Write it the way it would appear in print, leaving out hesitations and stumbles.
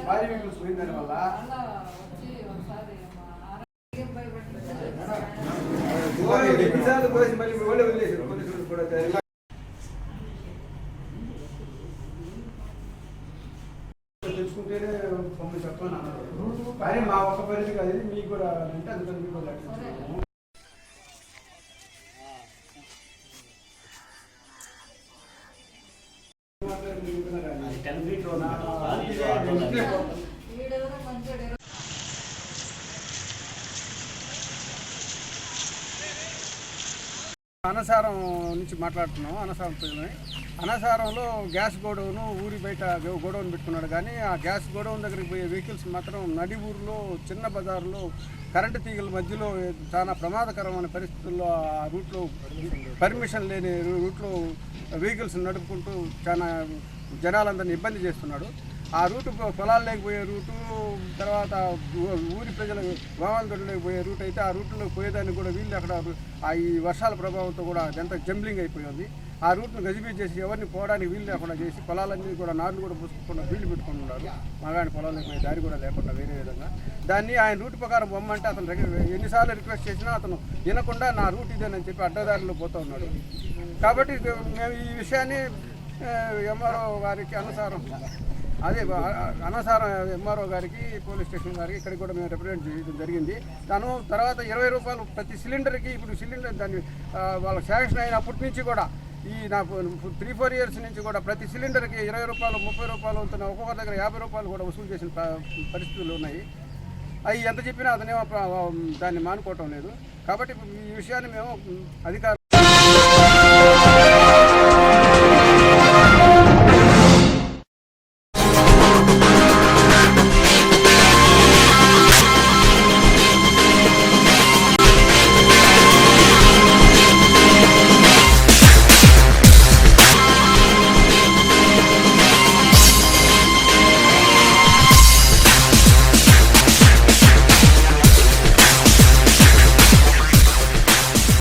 భారీ వెహికల్స్ పోయిన దాని వల్ల మళ్ళీ వాళ్ళే వదిలేసారు పోలీసులు కూడా. తెలుసుకుంటేనే పంపి చెప్పని అన్నారు. కానీ మా ఒక్క పరిస్థితి అది మీకు కూడా అంటే అందుకని మీకు కూడా అనసారం నుంచి మాట్లాడుతున్నాం. అనసారం ప్రజలని అనసారంలో గ్యాస్ గోడౌను ఊరి బయట గోడౌన్ పెట్టుకున్నాడు. కానీ ఆ గ్యాస్ గోడౌన్ దగ్గరికి పోయే వెహికల్స్ మాత్రం నడి ఊరిలో చిన్న బజార్లో కరెంటు తీగల మధ్యలో చాలా ప్రమాదకరమైన పరిస్థితుల్లో ఆ రూట్లో పర్మిషన్ లేని రూట్లో వెహికల్స్ నడుపుకుంటూ చాలా జనాలందరినీ ఇబ్బంది చేస్తున్నాడు. ఆ రూటు పొలాలు లేకపోయే రూటు, తర్వాత ఊరి ప్రజల గ్రామాల లేకపోయే రూట్ అయితే ఆ రూట్లో పోయేదానికి కూడా వీళ్ళు అక్కడ ఈ వర్షాల ప్రభావంతో కూడా అదంతా జంబ్లింగ్ అయిపోయింది. ఆ రూట్ను గజిబిజి చేసి ఎవరిని పోవడానికి వీళ్ళు లేకుండా చేసి పొలాలన్నీ కూడా నార్లు కూడా పూసుకుండా వీళ్ళు పెట్టుకుని ఉన్నారు. మగాని పొలాలు లేకపోయే దారి కూడా లేకుండా వేరే విధంగా దాన్ని ఆయన రూట్ ప్రకారం బొమ్మంటే అతను ఎన్నిసార్లు రిక్వెస్ట్ చేసినా అతను వినకుండా నా రూట్ ఇదేనని చెప్పి అడ్డదారిలో పోతూ ఉన్నాడు. కాబట్టి మేము ఈ విషయాన్ని ఎంఆర్ఓ గారికి అనసారం ఎంఆర్ఓ గారికి, పోలీస్ స్టేషన్ గారికి ఇక్కడికి కూడా మేము రిప్రజెంట్ చేయడం జరిగింది. తను తర్వాత 20 రూపాయలు ప్రతి సిలిండర్కి, ఇప్పుడు సిలిండర్ దాన్ని వాళ్ళకి శాంక్షన్ అయినప్పటి నుంచి కూడా ఈ నాకు 3-4 ఇయర్స్ నుంచి కూడా ప్రతి సిలిండర్కి 20 రూపాయలు 30 రూపాయలు అవుతున్న, ఒక్కొక్కరి దగ్గర 50 రూపాయలు కూడా వసూలు చేసిన పరిస్థితులు ఉన్నాయి. అవి ఎంత చెప్పినా అతనేమో దాన్ని మానుకోవటం లేదు. కాబట్టి ఈ విషయాన్ని మేము అధికారులు